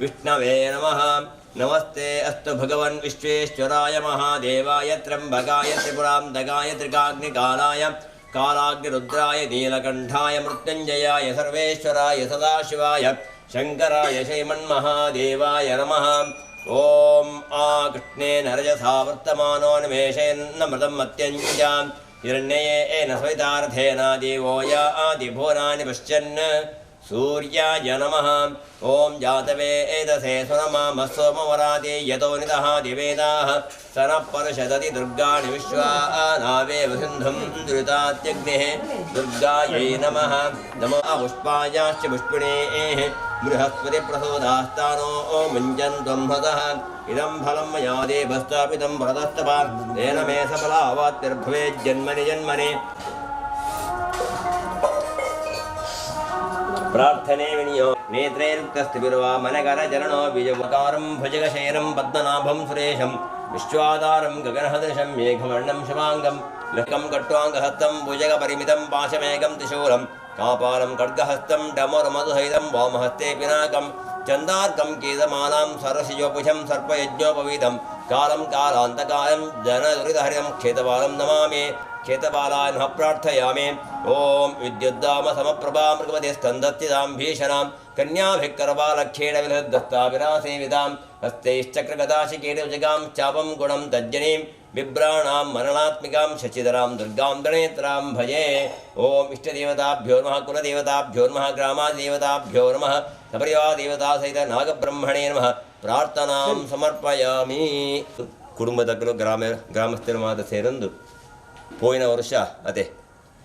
विष्णवे नमः। नमस्ते अस्तु भगवन् विश्वेश्वराय महादेवाय त्र्यम्बकाय त्रिपुरान्तकाय त्रिकाग्निकालाय कालाग्निरुद्राय नीलकण्ठाय मृत्युञ्जयाय सर्वेश्वराय सदाशिवाय शङ्कराय श्रीमन्महादेवाय नमः। ॐ कृष्णेन रजसा वर्तमानोन्मेषयन्नमृतम् अत्यञ्जाम् हिरण्ययेन सवितार्थेन देवो य आदिभुवनानि पश्यन् सूर्याय नमः। ॐ जातवेदसे सुनमामः सोमवरादे यतो निदः दिवेदाः स नः पर्षदति दुर्गाणि विश्वानावेव सिन्धुं दुरितात्यग्निः दुर्गायै नमः। नमः पुष्पायाश्च पुष्पिणेः बृहस्पतिप्रसूदास्तानो मुञ्जन्त्वं हतः इदं फलं मया देवस्तापितं भरतस्तपा तेन मे सफलावाप्तिर्भवेज्जन्मनि जन्मनि। प्रार्थने विनियो नेत्रैरुक्तस्थितिर्वा मनकरचरणो बीजवकारं भुजगशयनं पद्मनाभं सुरेशं विश्वाधारं गगनसदृशं मेघवर्णं शुभाङ्गं लक्कं कट्वाङ्गहस्तं भुजगपरिमितं पाशमेकं त्रिशूलं कापालं खड्गहस्तं डमरुमधुसहितं वामहस्ते पिनाकं चन्दार्कं केतमालां सरसिजोपुषं सर्पयज्ञोपवीतं कालं कालान्तकालं जनदुरितहरितं क्षेत्रपालं नमामि। क्षेत्रपालाय नमः प्रार्थयामि। ॐ विद्युद्दाम समप्रभा मृगवते स्कन्धस्थितां भीषणां कन्याभिक्करपालक्षेण विलहद्दस्ताभिरासेवितां हस्तैश्चक्रगदाशिकेटुजगां चापं गुणं तज्जनीं बिभ्राणां मरणात्मिकां शशिधरां दुर्गां दणेत्रां भजे। ॐ इष्टदेवताभ्यो नमः कुलदेवताभ्यो नमः ग्रामादेवताभ्यो नमः सपरिवारदेवतासहित नागब्रह्मणे नमः प्रार्थनां समर्पयामि। कुटुंबदग्गಲು ಗ್ರಾಮಸ್ಥರ ಮಾತ ಸೇರಂದು ಪೋಯಿನ ವರ್ಷ ಅದೇ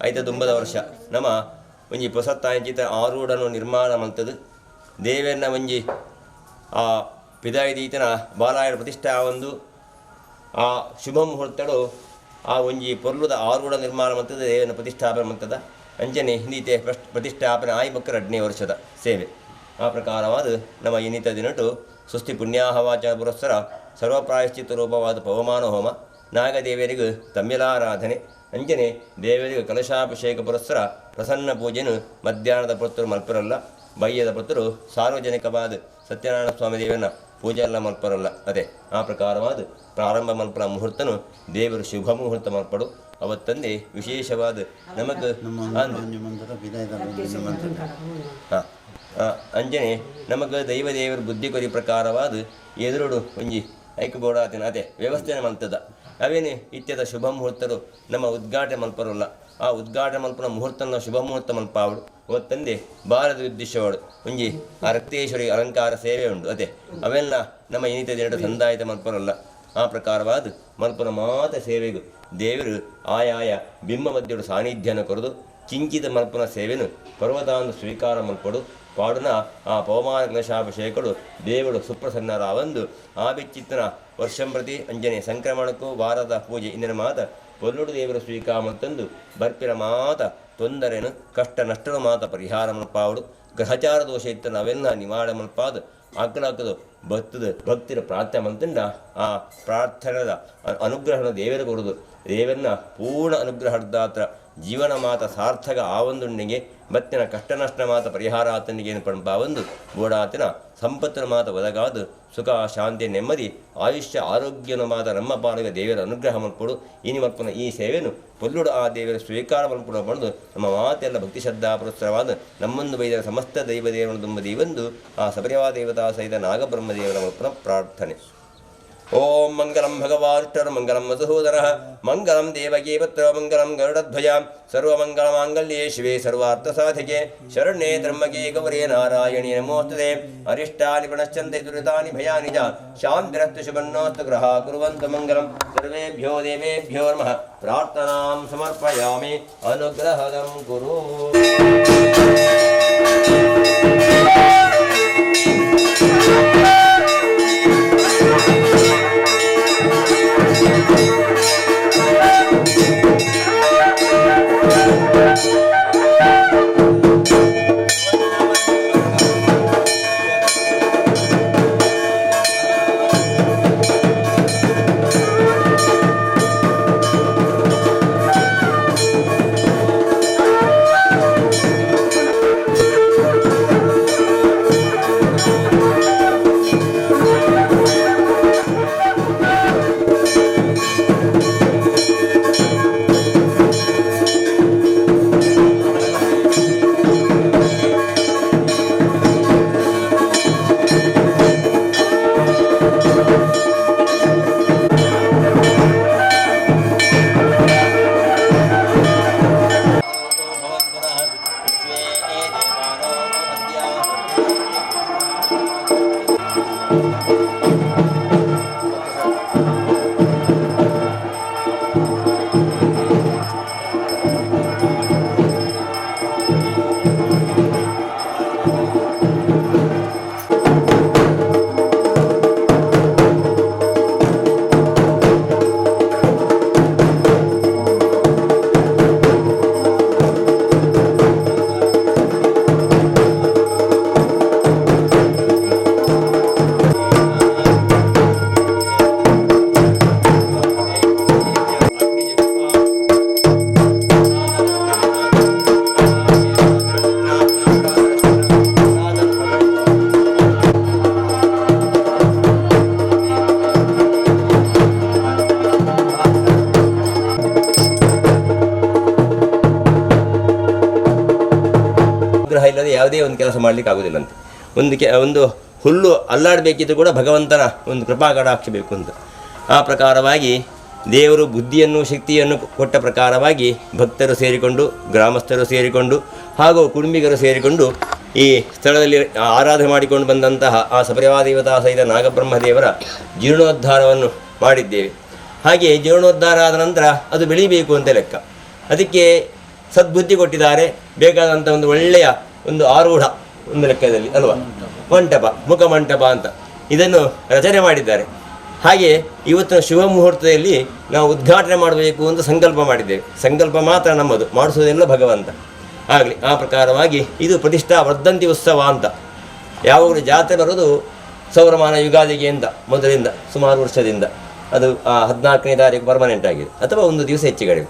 ಐತ ದುಂಬದ ವರ್ಷ ನಮ್ಮ ಒಂಜಿ ಪೊಸತ್ತಾಯಂಚಿತ ಆರೂಢನು ನಿರ್ಮಾಣ ಮಂತದು ದೇವೇರ್ನ ಒಂಜಿ ಆ ಪಿದಾಯಿದೀತನ ಬಾಲಾಯನ ಪ್ರತಿಷ್ಠಾ ಒಂದು ಆ ಶುಭ ಮುಹೂರ್ತಡು ಆ ಒಂಜಿ ಪೊರ್ಲುದ ಆರೂಢ ನಿರ್ಮಾಣ ಮಂತದ ದೇವನ ಪ್ರತಿಷ್ಠಾಪನೆ ಮಂತದ ಅಂಜನೆ ಹಿಂದೀತೆ ಪ್ರತಿಷ್ಠಾಪನೆ ಆಯ್ಬಕ್ಕರ 2ನೇ ವರ್ಷದ ಸೇವೆ ಆ ಪ್ರಕಾರವಾದ ನಮ್ಮ ಇನ್ನಿತ ದಿನಟು ಸುಸ್ತಿ ಪುಣ್ಯಾಹವಾಚನ ಪುರಸ್ಸರ ಸರ್ವಪ್ರಾಯಶ್ಚಿತ್ತ ರೂಪವಾದ ಪವಮಾನ ಹೋಮ ನಾಗದೇವರಿಗೂ ತಮ್ಮಿಲಾರಾಧನೆ ಅಂಜನೆ ದೇವರಿಗೆ ಕಲಶಾಭಿಷೇಕ ಪುರಸ್ಸರ ಪ್ರಸನ್ನ ಪೂಜೆನು ಮಧ್ಯಾಹ್ನದ ಪುತ್ರರು ಮಲ್ಪರಲ್ಲ ಬಯ್ಯದ ಪುತ್ರರು ಸಾರ್ವಜನಿಕವಾದ ಸತ್ಯನಾರಾಯಣ ಸ್ವಾಮಿ ದೇವನ ಪೂಜೆ ಎಲ್ಲ ಮಲ್ಪರಲ್ಲ ಅದೇ ಆ ಪ್ರಕಾರವಾದ ಪ್ರಾರಂಭ ಮಲ್ಪರ ಮುಹೂರ್ತನು ದೇವರು ಶುಭ ಮುಹೂರ್ತ ಮಲ್ಪಡು ಅವತ್ತಂದೇ ವಿಶೇಷವಾದ ನಮಗೆ ಅಂಜನೆ ನಮಗೆ ದೈವದೇವರ ಬುದ್ಧಿ ಕೊರಿ ಪ್ರಕಾರವಾದ ಎದುರುಡು ಒಂಜಿ ಐಕ್ಯಬೋಡಾತಿನ ಅದೇ ವ್ಯವಸ್ಥೆನ ಮಲ್ತದ ಅವೇನು ಇತ್ಯದ ಶುಭ ಮುಹೂರ್ತರು ನಮ್ಮ ಉದ್ಘಾಟನೆ ಮಲ್ಪರಲ್ಲ ಆ ಉದ್ಘಾಟನೆ ಮಲ್ಪನ ಮುಹೂರ್ತನ ಶುಭ ಮುಹೂರ್ತ ಮಲ್ಪಾವಡು ಅವತ್ತಂದೆ ಭಾರತ ಉದ್ದೇಶವಾಡು ಒಂಜಿ ಆ ರಕ್ತೇಶ್ವರಿ ಅಲಂಕಾರ ಸೇವೆ ಉಂಟು ಅದೇ ಅವೆಲ್ಲ ನಮ್ಮ ಇನ್ನಿತ ದಿನದ ಸಂದಾಯದ ಮಲ್ಪರಲ್ಲ ಆ ಪ್ರಕಾರವಾದ ಮಲ್ಪನ ಮಾತ ಸೇವೆಗೂ ದೇವರು ಆಯಾಯ ಬಿಂಬ ಮಧ್ಯಡು ಸಾನ್ನಿಧ್ಯನ ಕೊರದು ಕಿಂಚಿತ ಮಲ್ಪನ ಸೇವೆನು ಪರ್ವತಾಂದು ಸ್ವೀಕಾರ ಮಲ್ಪಡು ಪಾಡುನ ಆ ಪವಮಾನ ಕಲಶಾಭಿಷೇಕಡು ದೇವರು ಸುಪ್ರಸನ್ನರಾವಂದು ಆ ಬಿಚ್ಚಿತ್ತನ ವರ್ಷಂ ಪ್ರತಿ ಅಂಜನೆ ಸಂಕ್ರಮಣಕ್ಕೂ ವಾರದ ಪೂಜೆ ಇಂದಿನ ಮಾತ ಪೊಲ್ಲುಡು ದೇವರು ಸ್ವೀಕಾರ ಮತ್ತಂದು ಬರ್ಪಿನ ಮಾತ ತೊಂದರೆನು ಕಷ್ಟ ನಷ್ಟನು ಮಾತ ಪರಿಹಾರ ಮಲ್ಪಾವಡು ಗ್ರಹಚಾರ ದೋಷ ಇತ್ತ ನಾವೆಲ್ಲ ನಿವಾರಣೆ ಮಲ್ಪಾದ ಅಗ್ಲಕ್ಕದು ಭಕ್ತಿರ ಪ್ರಾರ್ಥನೆ ಮಂತಂಡ ಆ ಪ್ರಾರ್ಥನೆದ ಅನುಗ್ರಹನ ದೇವರ ಕೊಡುದು ದೇವರನ್ನ ಪೂರ್ಣ ಅನುಗ್ರಹದಾತ್ರ ಜೀವನ ಮಾತ ಸಾರ್ಥಕ ಆವೊಂದುಂಡಿಗೆ ಬತ್ತಿನ ಕಷ್ಟ ನಷ್ಟ ಮಾತ ಪರಿಹಾರ ಆತನಿಗೇನು ಪಣಪಾವೊಂದು ಬೋಡಾತಿನ ಸಂಪತ್ತಿನ ಮಾತ ಒದಗಾದು ಸುಖ ಶಾಂತಿ ನೆಮ್ಮದಿ ಆಯುಷ್ಯ ಆರೋಗ್ಯನ ಮಾತ ನಮ್ಮ ಪಾಲಿಗೆ ದೇವರ ಅನುಗ್ರಹ ಮಲ್ಪಡು ಇನಿ ಮಲ್ಪನ ಈ ಸೇವೆಯನ್ನು ಪೊಲ್ಲುಡು ಆ ದೇವರ ಸ್ವೀಕಾರ ಮಲ್ಪಡ ಬಂದು ನಮ್ಮ ಮಾತೆಲ್ಲ ಭಕ್ತಿ ಶ್ರದ್ಧಾ ಪುರಸ್ಸರವಾದ ನಮ್ಮೊಂದು ಬೈದರ ಸಮಸ್ತ ದೈವದೇವನ ದುಂಬದೀವಂದು ಆ ಸಬರಿವಾ ದೇವತಾ ಸಹಿತ ನಾಗಬ್ರಹ್ಮದೇವರ ಮಲ್ಪನ ಪ್ರಾರ್ಥನೆ. ಓಂ ಮಂಗಲಂ ಭಗವಾನುಷ್ಠರು ಮಂಗಲಂ ಮಧುಸೂದನಃ ಮಂಗಲಂ ದೇವಕೀ ಪುತ್ರ ಮಂಗಲಂ ಗರುಡಧ್ವಜ ಸರ್ವಮಂಗಲಮಾಂಗಲ್ಯೇ ಶಿವೆ ಸರ್ವಾರ್ಥಸಾಧಿಕೆ ಶರಣ್ಯೇ ತ್ರ್ಯಂಬಕೆ ಗೌರಿ ನಾರಾಯಣಿ ನಮೋಸ್ತುತೆ ಅರಿಷ್ಟಾನಿ ಪ್ರಣಶ್ಯಂತೆ ದುರಿತಾನಿ ಭಯಾನಿ ಚ ಶಾಂತಿರಸ್ತು ಶುಭನ್ನೋಸ್ತು ಗ್ರಹ ಕುರ್ವಂತು ಮಂಗಲಂ ಸರ್ವೇಭ್ಯೋ ದೇವೇಭ್ಯೋ ನಮಃ ಪ್ರಾರ್ಥನಾಂ ಸಮರ್ಪಯಾಮಿ ಅನುಗ್ರಹದಂ ಕುರು. ಅನುಗ್ರಹ ಇಲ್ಲದೆ ಯಾವುದೇ ಒಂದು ಕೆಲಸ ಮಾಡಲಿಕ್ಕೆ ಆಗೋದಿಲ್ಲಂತೆ. ಒಂದು ಹುಲ್ಲು ಅಲ್ಲಾಡಬೇಕಿದ್ದು ಕೂಡ ಭಗವಂತನ ಒಂದು ಕೃಪಾಕಟಾಕ್ಷ ಬೇಕು ಅಂತ. ಆ ಪ್ರಕಾರವಾಗಿ ದೇವರು ಬುದ್ಧಿಯನ್ನು ಶಕ್ತಿಯನ್ನು ಕೊಟ್ಟ ಪ್ರಕಾರವಾಗಿ ಭಕ್ತರು ಸೇರಿಕೊಂಡು, ಗ್ರಾಮಸ್ಥರು ಸೇರಿಕೊಂಡು ಹಾಗೂ ಕುಟುಂಬಿಗರು ಸೇರಿಕೊಂಡು ಈ ಸ್ಥಳದಲ್ಲಿ ಆರಾಧನೆ ಮಾಡಿಕೊಂಡು ಬಂದಂತಹ ಆ ಸಪರಿವಾದೇವತಾ ಸಹಿತ ನಾಗಬ್ರಹ್ಮದೇವರ ಜೀರ್ಣೋದ್ಧಾರವನ್ನು ಮಾಡಿದ್ದೇವೆ. ಹಾಗೆ ಜೀರ್ಣೋದ್ಧಾರ ಆದ ನಂತರ ಅದು ಬೆಳೀಬೇಕು ಅಂತ ಲೆಕ್ಕ. ಅದಕ್ಕೆ ಸದ್ಬುದ್ಧಿ ಕೊಟ್ಟಿದ್ದಾರೆ. ಬೇಕಾದಂಥ ಒಂದು ಒಳ್ಳೆಯ ಒಂದು ಆರೂಢ ಒಂದು ಲೆಕ್ಕದಲ್ಲಿ ಅಲ್ವಾ, ಮಂಟಪ, ಮುಖಮಂಟಪ ಅಂತ ಇದನ್ನು ರಚನೆ ಮಾಡಿದ್ದಾರೆ. ಹಾಗೆ ಇವತ್ತಿನ ಶುಭ ಮುಹೂರ್ತದಲ್ಲಿ ನಾವು ಉದ್ಘಾಟನೆ ಮಾಡಬೇಕು ಅಂತ ಸಂಕಲ್ಪ ಮಾಡಿದ್ದೇವೆ. ಸಂಕಲ್ಪ ಮಾತ್ರ ನಮ್ಮದು, ಮಾಡಿಸೋದೆಲ್ಲ ಭಗವಂತ ಆಗಲಿ. ಆ ಪ್ರಕಾರವಾಗಿ ಇದು ಪ್ರತಿಷ್ಠಾ ವರ್ಧಂತಿ ಉತ್ಸವ ಅಂತ. ಯಾವಾಗಲೂ ಜಾತ್ರೆ ಬರೋದು ಸೌರಮಾನ ಯುಗಾದಿಗೆ ಅಂತ ಮೊದಲಿಂದ ಸುಮಾರು ವರ್ಷದಿಂದ. ಅದು 14ನೇ ತಾರೀಕು ಪರ್ಮನೆಂಟ್ ಆಗಿದೆ, ಅಥವಾ ಒಂದು ದಿವಸ ಹೆಚ್ಚಿಗೆ.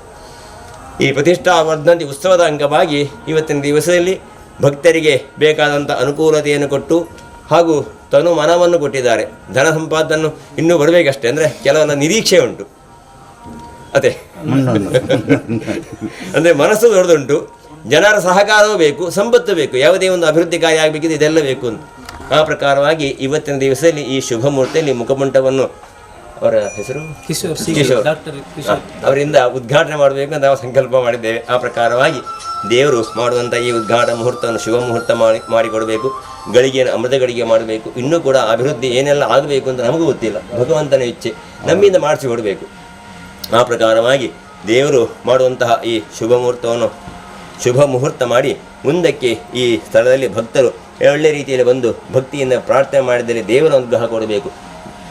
ಈ ಪ್ರತಿಷ್ಠಾ ವರ್ಧಂತಿ ಉತ್ಸವದ ಅಂಗವಾಗಿ ಇವತ್ತಿನ ದಿವಸದಲ್ಲಿ ಭಕ್ತರಿಗೆ ಬೇಕಾದಂಥ ಅನುಕೂಲತೆಯನ್ನು ಕೊಟ್ಟು ಹಾಗೂ ತನು ಮನವನ್ನು ಕೊಟ್ಟಿದ್ದಾರೆ. ಧನ ಸಂಪಾದನ್ನು ಇನ್ನೂ ಬರಬೇಕಷ್ಟೇ, ಅಂದರೆ ಕೆಲವೊಂದು ನಿರೀಕ್ಷೆ ಉಂಟು. ಅದೇ ಅಂದರೆ ಮನಸ್ಸು ದೊಡ್ಡದುಂಟು, ಜನರ ಸಹಕಾರವೂ ಬೇಕು, ಸಂಪತ್ತು ಬೇಕು, ಯಾವುದೇ ಒಂದು ಅಭಿವೃದ್ಧಿ ಕಾರ್ಯ ಆಗಬೇಕಿದೆ, ಇದೆಲ್ಲ ಬೇಕು ಅಂತ. ಆ ಪ್ರಕಾರವಾಗಿ ಇವತ್ತಿನ ದಿವಸದಲ್ಲಿ ಈ ಶುಭ ಮುಹೂರ್ತದಲ್ಲಿ ಮುಖಮಂಟಪವನ್ನು ಅವರ ಹೆಸರು ಕಿಶೋರ್ ಅವರಿಂದ ಉದ್ಘಾಟನೆ ಮಾಡಬೇಕು ಅಂತ ನಾವು ಸಂಕಲ್ಪ ಮಾಡಿದ್ದೇವೆ. ಆ ಪ್ರಕಾರವಾಗಿ ದೇವರು ಮಾಡುವಂಥ ಈ ಉದ್ಘಾಟನಾ ಮುಹೂರ್ತವನ್ನು ಶುಭ ಮುಹೂರ್ತ ಮಾಡಿಕೊಡಬೇಕು. ಗಳಿಗೆಯನ್ನು ಅಮೃತ ಗಳಿಗೆ ಮಾಡಬೇಕು. ಇನ್ನೂ ಕೂಡ ಅಭಿವೃದ್ಧಿ ಏನೆಲ್ಲ ಆಗಬೇಕು ಅಂತ ನಮಗೂ ಗೊತ್ತಿಲ್ಲ, ಭಗವಂತನ ಇಚ್ಛೆ, ನಮ್ಮಿಂದ ಮಾಡಿಸಿ ಕೊಡಬೇಕು. ಆ ಪ್ರಕಾರವಾಗಿ ದೇವರು ಮಾಡುವಂತಹ ಈ ಶುಭ ಮುಹೂರ್ತ ಮಾಡಿ ಮುಂದಕ್ಕೆ ಈ ಸ್ಥಳದಲ್ಲಿ ಭಕ್ತರು ಒಳ್ಳೆ ರೀತಿಯಲ್ಲಿ ಬಂದು ಭಕ್ತಿಯಿಂದ ಪ್ರಾರ್ಥನೆ ಮಾಡಿದರೆ ದೇವರ ಅನುಗ್ರಹ ಕೊಡಬೇಕು.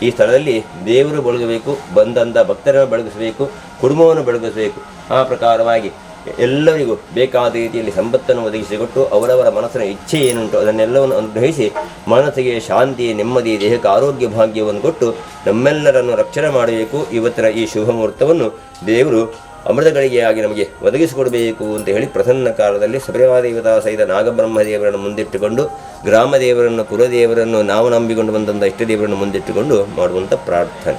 ಈ ಸ್ಥಳದಲ್ಲಿ ದೇವರು ಬೆಳಗಬೇಕು, ಬಂದಂಥ ಭಕ್ತರನ್ನು ಬೆಳಗಿಸಬೇಕು, ಕುಟುಂಬವನ್ನು ಬೆಳಗಿಸಬೇಕು. ಆ ಪ್ರಕಾರವಾಗಿ ಎಲ್ಲರಿಗೂ ಬೇಕಾದ ರೀತಿಯಲ್ಲಿ ಸಂಪತ್ತನ್ನು ಒದಗಿಸಿಕೊಟ್ಟು ಅವರವರ ಮನಸ್ಸಿನ ಇಚ್ಛೆ ಏನುಂಟು ಅದನ್ನೆಲ್ಲವನ್ನು ಅನುಗ್ರಹಿಸಿ ಮನಸ್ಸಿಗೆ ಶಾಂತಿ, ನೆಮ್ಮದಿ, ದೇಹಕ್ಕೆ ಆರೋಗ್ಯ ಭಾಗ್ಯವನ್ನು ಕೊಟ್ಟು ನಮ್ಮೆಲ್ಲರನ್ನು ರಕ್ಷಣೆ ಮಾಡಬೇಕು. ಇವತ್ತಿನ ಈ ಶುಭ ಮುಹೂರ್ತವನ್ನು ದೇವರು ಅಮೃತಗಳಿಗೆಯಾಗಿ ನಮಗೆ ಒದಗಿಸಿಕೊಡಬೇಕು ಅಂತ ಹೇಳಿ ಪ್ರಸನ್ನ ಕಾಲದಲ್ಲಿ ಸಪರಿವಾದೇವತಾ ಸಹಿತ ನಾಗಬ್ರಹ್ಮದೇವರನ್ನು ಮುಂದಿಟ್ಟುಕೊಂಡು, ಗ್ರಾಮ ದೇವರನ್ನು, ಕುಲದೇವರನ್ನು, ನಾವು ನಂಬಿಕೊಂಡು ಬಂದಂಥ ಇಷ್ಟ ದೇವರನ್ನು ಮುಂದಿಟ್ಟುಕೊಂಡು ಮಾಡುವಂಥ ಪ್ರಾರ್ಥನೆ.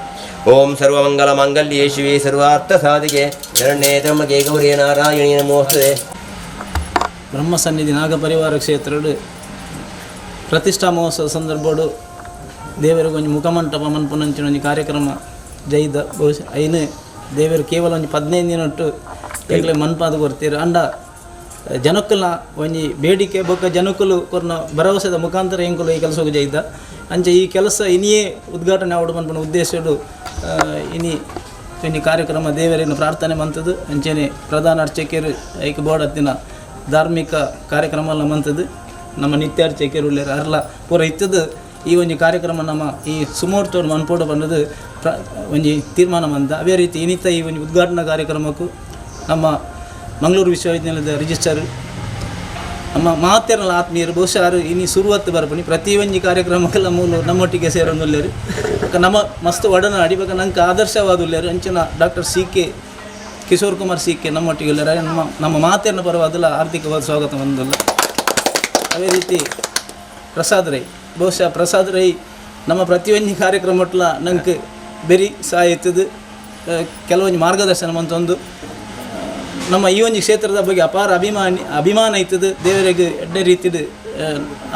ಓಂ ಸರ್ವಮಂಗಲ ಮಾಂಗಲ್ಯೇ ಶಿವೇ ಸರ್ವಾರ್ಥ ಸಾಧಿಕೆ ಶರಣ್ಯೇ ತ್ರ್ಯಂಬಕೆ ಗೌರಿ ನಾರಾಯಣಿ ನಮೋಸ್ತುತೇ. ಬ್ರಹ್ಮಸನ್ನಿಧಿ ನಾಗಪರಿವಾರ ಕ್ಷೇತ್ರಡು ಪ್ರತಿಷ್ಠಾ ಮಹೋತ್ಸವ ಸಂದರ್ಭಡು ದೇವರಿಗೆ ಒಂದು ಮುಖಮಂಟಪ ಮನ್ಪುನಂಚಿನ ಒಂದು ಕಾರ್ಯಕ್ರಮ ಜೈದ ಬಹುಶಃ ಐನು ದೇವರು ಕೇವಲ ಒಂದು 15 ದಿನಟ್ಟು ಈಗಲೇ ಮನ್ಪಾದ ಕೊಡ್ತೀರು ಅಂಡ ಜನಕ್ಕಲ್ಲ ಒಂಜಿ ಬೇಡಿಕೆ ಬೊಕ್ಕ ಜನಕ್ಕಲು ಕೊರ್ನ ಭರವಸೆದ ಮುಖಾಂತರ ಹೆಂಕಲು ಈ ಕೆಲಸ ಜೈದ ಅಂಚೆ ಈ ಕೆಲಸ ಇನಿಯೇ ಉದ್ಘಾಟನೆ ಆವಡು ಮನ್ಪನ ಉದ್ದೇಶಡು ಇನಿ ಕಾರ್ಯಕ್ರಮ ದೇವರನ್ನು ಪ್ರಾರ್ಥನೆ ಮಂತದ್ದು ಅಂಚೆನೆ ಪ್ರಧಾನ ಅರ್ಚಕರು ಐಕ ಬೋರ್ಡ್ ಹತ್ತಿನ ಧಾರ್ಮಿಕ ಕಾರ್ಯಕ್ರಮ ಎಲ್ಲ ಮಂತದ್ದು ನಮ್ಮ ನಿತ್ಯ ಅರ್ಚಕರು ಉಳ್ಳೇರು ಅರ್ಲ ಪೂರ ಇತ್ತದು ಈ ಒಂದು ಕಾರ್ಯಕ್ರಮ ನಮ್ಮ ಈ ಸುಮೋರ್ತೋಡು ಮನ್ಪೋಡು ಬಂದದ್ದು ಒಂದು ತೀರ್ಮಾನ ಬಂದ. ಅದೇ ರೀತಿ ಇನ್ನಿತ ಈ ಒಂದು ಉದ್ಘಾಟನಾ ಕಾರ್ಯಕ್ರಮಕ್ಕೂ ನಮ್ಮ ಮಂಗಳೂರು ವಿಶ್ವವಿದ್ಯಾಲಯದ ರಿಜಿಸ್ಟರ್ ನಮ್ಮ ಮಾತೆರಲ್ಲ ಆತ್ಮೀಯರು ಬಹುಶಃ ಇನ್ನು ಶುರುವತ್ತು ಬರ್ಬನಿ ಪ್ರತಿ ಒಂದು ಕಾರ್ಯಕ್ರಮಕ್ಕೆಲ್ಲ ಮೂಲ ನಮ್ಮೊಟ್ಟಿಗೆ ಸೇರೋಲ್ಲರು ನಮ್ಮ ಮಸ್ತ್ ಒಡನಾಡಿ ಇವಾಗ ನಂಗೆ ಆದರ್ಶವಾದುಲ್ಲೇರು ಅಂಚಿನ doctor CK Kishore Kumar CK ನಮ್ಮೊಟ್ಟಿಗೆ ಉಳ್ಳಾರ ನಮ್ಮ ಮಾತೆರನ್ನ ಪರವಾದಲ್ಲ ಆರ್ಥಿಕವಾದ ಸ್ವಾಗತ ಬಂದಲ್ಲ. ಅದೇ ರೀತಿ ಪ್ರಸಾದ್ ರೈ ಬಹುಶಃ ಪ್ರಸಾದ್ ರೈ ನಮ್ಮ ಪ್ರತಿಯೊಂದು ಕಾರ್ಯಕ್ರಮಟ್ಲ ನಂಗೆ ಬೆರಿ ಸಹಾಯತ್ತದು ಕೆಲವೊಂದು ಮಾರ್ಗದರ್ಶನ ಅಂತಂದು ನಮ್ಮ ಈ ಒಂದು ಕ್ಷೇತ್ರದ ಬಗ್ಗೆ ಅಪಾರ ಅಭಿಮಾನ ಇರ್ತದೆ. ದೇವರಿಗೆ ಎಡ್ಡೆ ರೀತಿದು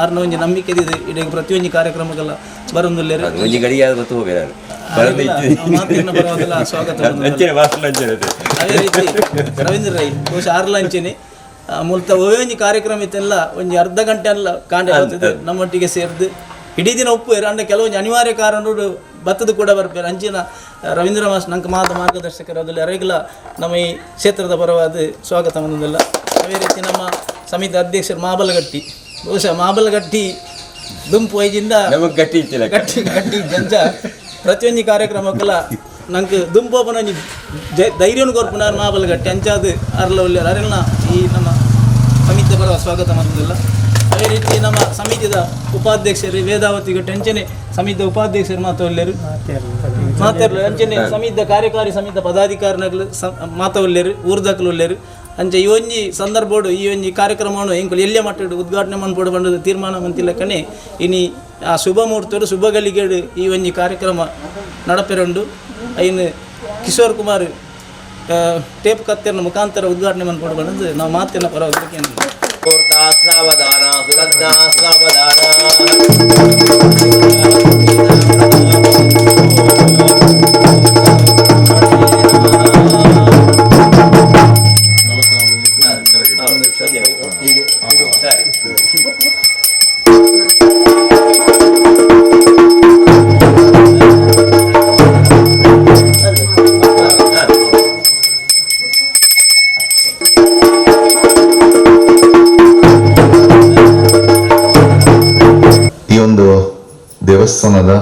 ಆರ್ನ ಒಂದು ನಂಬಿಕೆ ಇದೆ. ಇಡೀ ಪ್ರತಿಯೊಂದು ಕಾರ್ಯಕ್ರಮಕ್ಕೆಲ್ಲ ಬರೋದಿಲ್ಲ ಸ್ವಾಗತ. ಅದೇ ರೀತಿ ರವೀಂದ್ರ ರೈ ಬಹುಶಃ ಆರ್ಲಂಚನೆ ಮೂಲತಃ ಒಂದು ಕಾರ್ಯಕ್ರಮ ಇತ್ತೆಲ್ಲ ಒಂದು ಅರ್ಧ ಗಂಟೆ ಎಲ್ಲ ಕಾಂಡ ನಮ್ಮೊಟ್ಟಿಗೆ ಸೇರಿದು ಇಡೀ ದಿನ ಉಪ್ಪು ಅಂದ್ರೆ ಕೆಲವೊಂದು ಅನಿವಾರ್ಯ ಕಾರಣಗಳು ಬತ್ತದು ಕೂಡ ಬರ್ತಾರೆ. ಅಂಚಿನ ರವೀಂದ್ರ ಮಾಸ್ಟರ್ ನಂಗೆ ಮಾರ್ಗದರ್ಶಕರು ಅದರಲ್ಲಿ ಯಾರಿಗೆಲ್ಲ ನಮ್ಮ ಈ ಕ್ಷೇತ್ರದ ಪರವಾದ ಸ್ವಾಗತ ಬಂದಿಲ್ಲ. ಅದೇ ರೀತಿ ನಮ್ಮ ಸಮಿತಿ ಅಧ್ಯಕ್ಷರು ಮಾಬಲಗಟ್ಟಿ ಬಹುಶಃ ಮಾಬಲಗಟ್ಟಿ ದುಂಪು ವೈಜಿಂದ ಗಟ್ಟಿ ಜಂಜ ಪ್ರತಿಯೊಂದು ಕಾರ್ಯಕ್ರಮಕ್ಕೆಲ್ಲ ನಂಗೆ ದುಂಪೋಪನ ಧೈರ್ಯನು ಕೊರ್ಪುನಾರು ಮಾಬಲಗಟ್ಟಿ ಅಂಚಾದು ಅರ್ಲ ಒಳ್ಳೆಯರು ಅರೆಲ್ಲ ಈ ನಮ್ಮ ಸಮಿತಿ ಪರವ ಸ್ವಾಗತ ಬಂದಿಲ್ಲ. ಅದೇ ರೀತಿ ನಮ್ಮ ಸಮಿತಿಯ ಉಪಾಧ್ಯಕ್ಷರು ವೇದಾವತಿ ಟೆಂಚನೆ ಸಮಿತಿಯ ಉಪಾಧ್ಯಕ್ಷರು ಮಾತೊಲ್ಲೇರು ಅಂಚನೆ ಸಮಿತಿಯ ಕಾರ್ಯಕಾರಿ ಸಮಿತಿಯ ಪದಾಧಿಕಾರಿಗಳು ಮಾತೊಲ್ಲೇರು ಊರ್ದಕ್ಲೊಲ್ಲೇರು ಅಂಚೆ ಈ ಒಂಜಿ ಸಂದರ್ಭಡು ಈ ಒಂಜಿ ಕಾರ್ಯಕ್ರಮವನ್ನು ಹೆಂಗೆ ಎಲ್ಲೇ ಮಟ್ಟಡು ಉದ್ಘಾಟನೆ ಮಾಡ್ಬೋದು ಬಂದದ್ದು ತೀರ್ಮಾನ ಮಂತಿಲ್ಲ ಕಣೆ ಇನಿ ಆ ಶುಭ ಮುಹೂರ್ತರು ಶುಭ ಗಳಿಗೆಡು ಈ ಒಂಜಿ ಕಾರ್ಯಕ್ರಮ ನಡಪೆರಂಡು ಐನು ಕಿಶೋರ್ ಕುಮಾರ್ ಟೇಪ್ ಕತ್ತೆರನ ಮುಖಾಂತರ ಉದ್ಘಾಟನೆ ಮಾಡ್ಬೋದು ಬಂದದ್ದು ನಾವು ಮಾತಿನ ಪರವಾಗಿ ಕೋರ್ತಾ ಸಾವಧಾನ ಸುಲಗ್ನ ಸಾವಧಾನ ಈ ಒಂದು ದೇವಸ್ಥಾನದ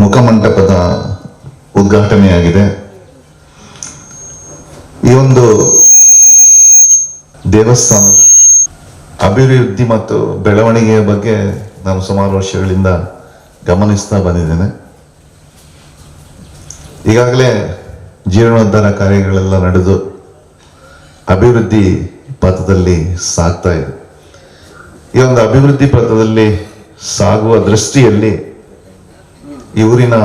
ಮುಖಮಂಟಪದ ಉದ್ಘಾಟನೆಯಾಗಿದೆ. ಈ ಒಂದು ದೇವಸ್ಥಾನದ ಅಭಿವೃದ್ಧಿ ಮತ್ತು ಬೆಳವಣಿಗೆಯ ಬಗ್ಗೆ ನಾನು ಸುಮಾರು ವರ್ಷಗಳಿಂದ ಗಮನಿಸ್ತಾ ಬಂದಿದ್ದೇನೆ. ಈಗಾಗಲೇ ಜೀರ್ಣೋದ್ಧಾರ ಕಾರ್ಯಗಳೆಲ್ಲ ನಡೆದು ಅಭಿವೃದ್ಧಿ ಪಥದಲ್ಲಿ ಸಾಗ್ತಾ ಇದೆ. ಈ ಒಂದು ಅಭಿವೃದ್ಧಿ ಪಥದಲ್ಲಿ ಸಾಗುವ ದೃಷ್ಟಿಯಲ್ಲಿ ಈ ಊರಿನ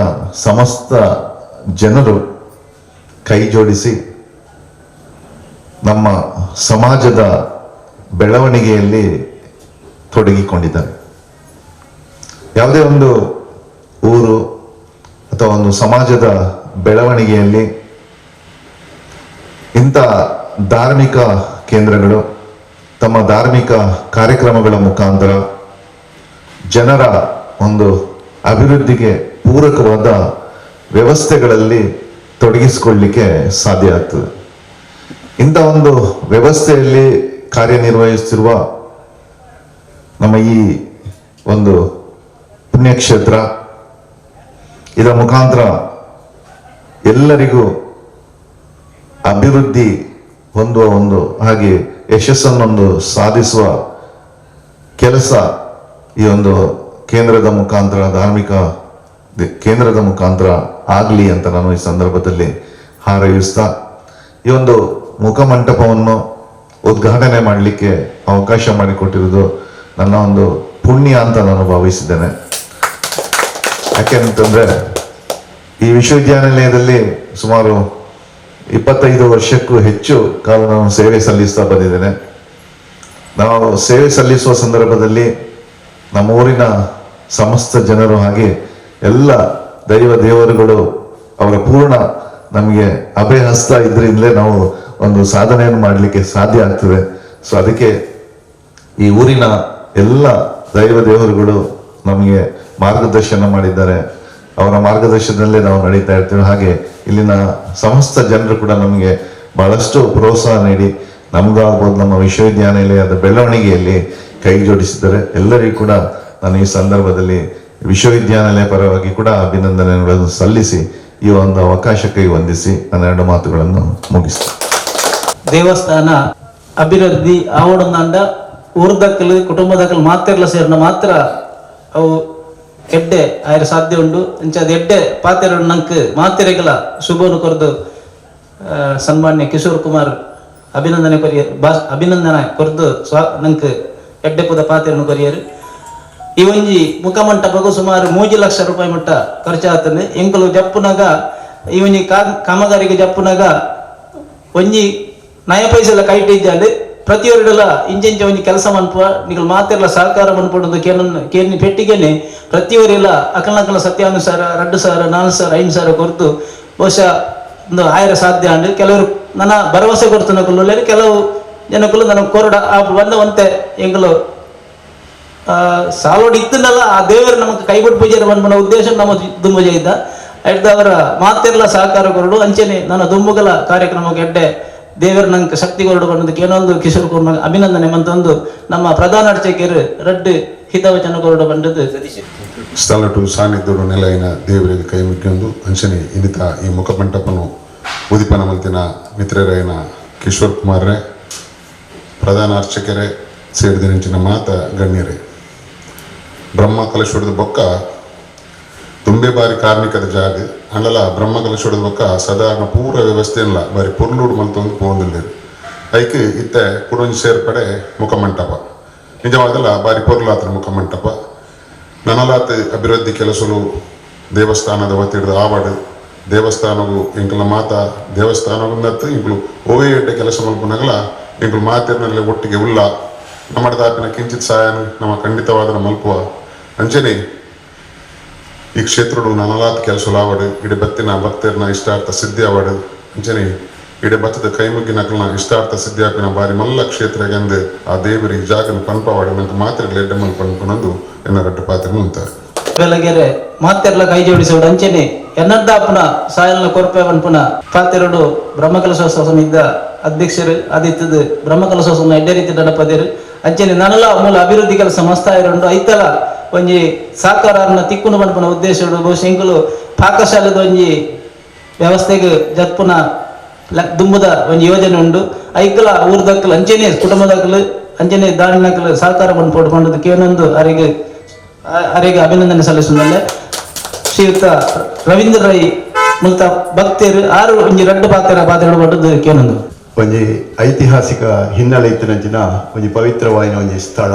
ಸಮಸ್ತ ಜನರು ಕೈ ಜೋಡಿಸಿ ನಮ್ಮ ಸಮಾಜದ ಬೆಳವಣಿಗೆಯಲ್ಲಿ ತೊಡಗಿಕೊಂಡಿದ್ದಾರೆ. ಯಾವುದೇ ಒಂದು ಊರು ಅಥವಾ ಒಂದು ಸಮಾಜದ ಬೆಳವಣಿಗೆಯಲ್ಲಿ ಇಂಥ ಧಾರ್ಮಿಕ ಕೇಂದ್ರಗಳು ತಮ್ಮ ಧಾರ್ಮಿಕ ಕಾರ್ಯಕ್ರಮಗಳ ಮುಖಾಂತರ ಜನರ ಒಂದು ಅಭಿವೃದ್ಧಿಗೆ ಪೂರಕವಾದ ವ್ಯವಸ್ಥೆಗಳಲ್ಲಿ ತೊಡಗಿಸಿಕೊಳ್ಳಲಿಕ್ಕೆ ಸಾಧ್ಯ ಆಗ್ತದೆ. ಇಂಥ ಒಂದು ವ್ಯವಸ್ಥೆಯಲ್ಲಿ ಕಾರ್ಯನಿರ್ವಹಿಸುತ್ತಿರುವ ನಮ್ಮ ಈ ಒಂದು ಪುಣ್ಯಕ್ಷೇತ್ರ ಇದರ ಮುಖಾಂತರ ಎಲ್ಲರಿಗೂ ಅಭಿವೃದ್ಧಿ ಹೊಂದುವ ಒಂದು ಹಾಗೆ ಯಶಸ್ಸನ್ನೊಂದು ಸಾಧಿಸುವ ಕೆಲಸ ಈ ಒಂದು ಕೇಂದ್ರದ ಮುಖಾಂತರ ಧಾರ್ಮಿಕ ಕೇಂದ್ರದ ಮುಖಾಂತರ ಆಗಲಿ ಅಂತ ನಾನು ಈ ಸಂದರ್ಭದಲ್ಲಿ ಹಾರೈಸ್ತಾ ಈ ಒಂದು ಮುಖಮಂಟಪವನ್ನು ಉದ್ಘಾಟನೆ ಮಾಡಲಿಕ್ಕೆ ಅವಕಾಶ ಮಾಡಿಕೊಟ್ಟಿರುವುದು ನನ್ನ ಒಂದು ಪುಣ್ಯ ಅಂತ ನಾನು ಭಾವಿಸಿದ್ದೇನೆ. ಯಾಕೆಂತಂದ್ರೆ ಈ ವಿಶ್ವವಿದ್ಯಾನಿಲಯದಲ್ಲಿ ಸುಮಾರು 25 ವರ್ಷಕ್ಕೂ ಹೆಚ್ಚು ಕಾಲ ನಾನು ಸೇವೆ ಸಲ್ಲಿಸ್ತಾ ಬಂದಿದ್ದೇನೆ. ನಾವು ಸೇವೆ ಸಲ್ಲಿಸುವ ಸಂದರ್ಭದಲ್ಲಿ ನಮ್ಮ ಊರಿನ ಸಮಸ್ತ ಜನರು ಹಾಗೆ ಎಲ್ಲ ದೇವರುಗಳು ಅವರ ಪೂರ್ಣ ನಮಗೆ ಅಭಯ ಹಸ್ತ ಇದ್ರಿಂದಲೇ ನಾವು ಒಂದು ಸಾಧನೆಯನ್ನು ಮಾಡಲಿಕ್ಕೆ ಸಾಧ್ಯ ಆಗ್ತದೆ. ಸೊ ಅದಕ್ಕೆ ಈ ಊರಿನ ಎಲ್ಲ ದೇವರುಗಳು ನಮಗೆ ಮಾರ್ಗದರ್ಶನ ಮಾಡಿದ್ದಾರೆ. ಅವರ ಮಾರ್ಗದರ್ಶನದಲ್ಲೇ ನಾವು ನಡೀತಾ ಇರ್ತೀವಿ. ಹಾಗೆ ಇಲ್ಲಿನ ಸಮಸ್ತ ಜನರು ಕೂಡ ನಮಗೆ ಬಹಳಷ್ಟು ಪ್ರೋತ್ಸಾಹ ನೀಡಿ ನಮಗಾಗ್ಬೋದು ನಮ್ಮ ವಿಶ್ವವಿದ್ಯಾನಿಲಯದ ಬೆಳವಣಿಗೆಯಲ್ಲಿ ಕೈ ಜೋಡಿಸಿದ್ದಾರೆ. ಎಲ್ಲರಿಗೂ ಕೂಡ ನಾನು ಈ ಸಂದರ್ಭದಲ್ಲಿ ವಿಶ್ವವಿದ್ಯಾನಿಲಯ ಪರವಾಗಿ ಕೂಡ ಅಭಿನಂದನೆಗಳನ್ನು ಸಲ್ಲಿಸಿ ಈ ಒಂದು ಅವಕಾಶಕ್ಕೆ ವಂದಿಸಿ ನನ್ನ 2 ಮಾತುಗಳನ್ನು ಮುಗಿಸ್ತೇನೆ. ದೇವಸ್ಥಾನ ಅಭಿವೃದ್ಧಿ ಆವಡಂದ ಊರ್ದಕ್ಕಲು ಕುಟುಂಬದಕ್ಕಲು ಮಾತೆರ್ಲ ಸೇರಿನ ಮಾತ್ರ ಅವು ಎಡ್ಡೆ ಆಯ್ರ ಸಾಧ್ಯ ಉಂಡು. ಅಂಚಾದ ಎಡ್ಡೆ ಪಾತೆರ ನಂಕ್ ಮಾತೆರೆಗಳ ಶುಭನು ಕೊರದು ಸನ್ಮಾನ್ಯ ಕಿಶೋರ್ ಕುಮಾರ್ ಅಭಿನಂದನೆ ಕೊರದು ನಂಕ್ ಎಡ್ಡೆ ಪುದ ಪಾತೆರನ್ನು ಕೊರಿಯರು. ಈ ಒಂಜಿ ಮುಖಮಂಟಪಗೂ ಸುಮಾರು 3 ಲಕ್ಷ ರೂಪಾಯಿ ಮಟ್ಟ ಖರ್ಚಾಗ್ತದೆ. ಎಂಕಲು ಜಪ್ಪುನಾಗ ಈ ಒಂಜಿ ಕಾಮಗಾರಿಗೆ ಜಪ್ಪುನಾಗ ಒಂಜಿ ನಯ ಪೈಸೆಲ್ಲ ಕೈಟಿಜ್ಜಾಂಡು ಪ್ರತಿಯೊಂದೆಲ್ಲ ಇಂಚೆಂಚ ಒಂಜಿ ಕೆಲಸ ಮನ್ಪುವ ನಿಗಳು ಮಾತೆಲ್ಲ ಸಹಕಾರ ಮನ್ಪಡೋದು ಕೇಳಿ ಪೆಟ್ಟಿಗೆನೆ ಪ್ರತಿಯೊರೆಲ್ಲ ಅಕಲನಕಲ ಸತ್ಯಾನುಸಾರ 2,000 4,000 5,000 ಕೊರತು ಬಹುಶಃ ಒಂದು ಆಯ್ರ ಸಾಧ್ಯ ಅಂಡು ಕೆಲವರು ನನ್ನ ಭರವಸೆ ಕೊಡ್ತಾನೆ ಕೆಲವು ಜನಕ್ಕೂ ನನಗೆ ಕೊರಡ ಬಂದವಂತೆ ಎಂಗಳು ಸಾಲೋಡಿ ಇತ್ತನಲ್ಲ ಆ ದೇವರು ನಮಗೆ ಕೈಬಿಟ್ಟು ಪೂಜಾರ ಮನ್ಮನ ಉದ್ದೇಶ ನಮ್ಮ ದುಂಬುಜ ಇದ್ದ ಅವರ ಮಾತೆಲ್ಲ ಸಹಕಾರ ಕೊರಡು ಅಂಚೆನೆ ನನ್ನ ದುಂಬುಗಲ ಕಾರ್ಯಕ್ರಮಕ್ಕೆ ಎಡ್ಡೆ ದೇವರ ನಂಗೆ ಶಕ್ತಿ ಕೊರಡು ಬಂದಕ್ಕೆ ಏನೊಂದು ಕಿಶೋರ್ ಕುಮಾರ್ ಅಭಿನಂದನೆ ಮಂತೊಂದು ನಮ್ಮ ಪ್ರಧಾನ ಅರ್ಚಕರು ರಡ್ಡು ಹಿತವಚನ ಕೊರಡು ಬಂದದ್ದು ಸ್ಥಳಟು ಸಾನ್ನಿಧ್ಯರು ನೆಲೆಯಿನ ದೇವರಿಗೆ ಕೈ ಮುಗಿಯೊಂದು ಅಂಚನೆ ಇನ್ನಿತ ಈ ಮುಖಮಂಟಪನು ಉದಿಪನ ಮಲ್ತಿನ ಮಿತ್ರರೇನ ಕಿಶೋರ್ ಕುಮಾರ್ರೆ ಪ್ರಧಾನ ಅರ್ಚಕರೇ ಸೇರಿದ ಮಾತ ಗಣ್ಯರೇ ಬ್ರಹ್ಮ ಕಲಶೋಡದ ಬೊಕ್ಕ ತುಂಬೆ ಬಾರಿ ಕಾರ್ಮಿಕದ ಜಾಗ ಅಂಡಲ ಬ್ರಹ್ಮ ಕಲಶೋಡದ ಬೊಕ್ಕ ಸಾಧಾರಣ ಪೂರ ವ್ಯವಸ್ಥೆ ಇಲ್ಲ ಬಾರಿ ಪೊರ್ಲೂಡು ಮಲ್ತೊಂದು ಪೋಂದಿಲ್ಲೇರು ಐಕ್ ಇತ್ತೆ ಕುಡೊಂಜಿ ಸೇರ್ಪಡೆ ಮುಖಮಂಟಪ ನಿಜವಾದಲ್ಲ ಬಾರಿ ಪೊರ್ಲಾತ್ರ ಮುಖಮಂಟಪ ನನಲಾತ್ ಅಭಿವೃದ್ಧಿ ಕೆಲಸಲು ದೇವಸ್ಥಾನದ ಒತ್ತಿಡ್ದು ಆವಡು ದೇವಸ್ಥಾನವು ಎಂಕಲ ಮಾತ ದೇವಸ್ಥಾನವನ್ನತ್ತು ಇಂಕಲು ಓವೆ ಎಡ್ಡೆ ಕೆಲಸ ಮಲ್ಪನಾಗಲ ಎಂಕುಲು ಮಾತಿನಲ್ಲಿ ಒಟ್ಟಿಗೆ ಉಲ್ಲ ನಮ್ಮ ದಾಪಿನ ಕಿಂಚಿತ್ ಸಹಾಯನ ನಮ್ಮ ಖಂಡಿತವಾದ ಮಲ್ಪುವ ಅಂಚನೆ ಈ ಕ್ಷೇತ್ರಡು ನನಲಾದ ಕೆಲಸ ಆವಡು ಇಡೆ ಬತ್ತಿನ ಭಕ್ತರನ್ನ ಇಷ್ಟಾರ್ಥ ಸಿದ್ಧಿ ಆವಡು ಅಂಚನೆ ಇಡೆ ಬತ್ತದ ಕೈಮುಗ್ಗಿ ನಕಲ್ನ ಇಷ್ಟಾರ್ಥ ಸಿದ್ಧಿ ಆಪಿನ ಬಾರಿ ಮಲ್ಲ ಕ್ಷೇತ್ರಗೆಂದು ಆ ದೇವರಿ ಜಾಗನ ಪಂಪವಾಡು ನಂಗೆ ಮಾತ್ರೆಗಳು ಎಡ್ಡೆ ಮಲ್ ಪಂಪನೊಂದು ಎನ್ನ ರಟ್ಟು ಪಾತ್ರ ಮುಂತಾರೆ ಬೆಳಗೆರೆ ಮಾತೆರ್ಲ ಕೈ ಜೋಡಿಸೋಡು ಅಂಚನೆ ಎನ್ನದ್ದಾಪುನ ಸಾಯಲ್ನ ಕೊರಪೆ ಪನ್ಪುನ ಪಾತೆರಡು ಬ್ರಹ್ಮಕಲಶೋತ್ಸವ ಸಮಿತಿದ ಅಧ್ಯಕ್ಷರು ಆದಿತ್ಯದ ಬ್ರಹ್ಮಕಲಶೋತ್ಸವ ಎಡ್ಡೆ ರೀತಿ ನಡಪದೇರು ಅಂಚನೆ ನನಲ ಮೂಲ ಅಭಿವೃದ್ಧಿ ಕೆಲಸ ಮಸ್ತಾಯಿರಂಡು ಐತಲ ಒಂಜಿ ಸಾಕಾರನ ತಿಕ್ಕುನು ಪನ್ಪುನ ಉದ್ದೇಶಡು ಬಹುಶಃ ಎಂಕುಲು ಪಾಕಶಾಲೆದ ಒಂಜಿ ವ್ಯವಸ್ಥೆಗೆ ಜತ್ಪುನ ದುಂಬುದ ಒಂಜಿ ಯೋಜನೆ ಉಂಡು ಐಕಲ ಊರ್ದಕ್ಕಲು ಅಂಚನೆ ಕುಟುಂಬದಕ್ಕಲು ಅಂಚನೆ ದಾಳಿನಕ್ಕಲು ಸಹಕಾರ ಪನ್ಪೋಡು ಪಂಡದು ಕೇವನೊಂದು ಅರೆಗೆ ಅಭಿನಂದನೆ ಸಲ್ಲಿಸುವುದಲ್ಲೇ ಶ್ರೀಯುತ ರವೀಂದ್ರ ರೈ ಮುಲ್ತ ಭಕ್ತರು ಆರು ಒಂಜಿ ರಡ್ಡು ಪಾತ್ರೆಗಳು ಪಟ್ಟದ್ದು ಕೇವನೊಂದು ಒಂಜಿ ಐತಿಹಾಸಿಕ ಹಿನ್ನೆಲೆ ಇತ್ತಿನಂಚಿನ ಒಂಜಿ ಪವಿತ್ರವಾಯಿನ ಒಂಜಿ ಸ್ಥಳ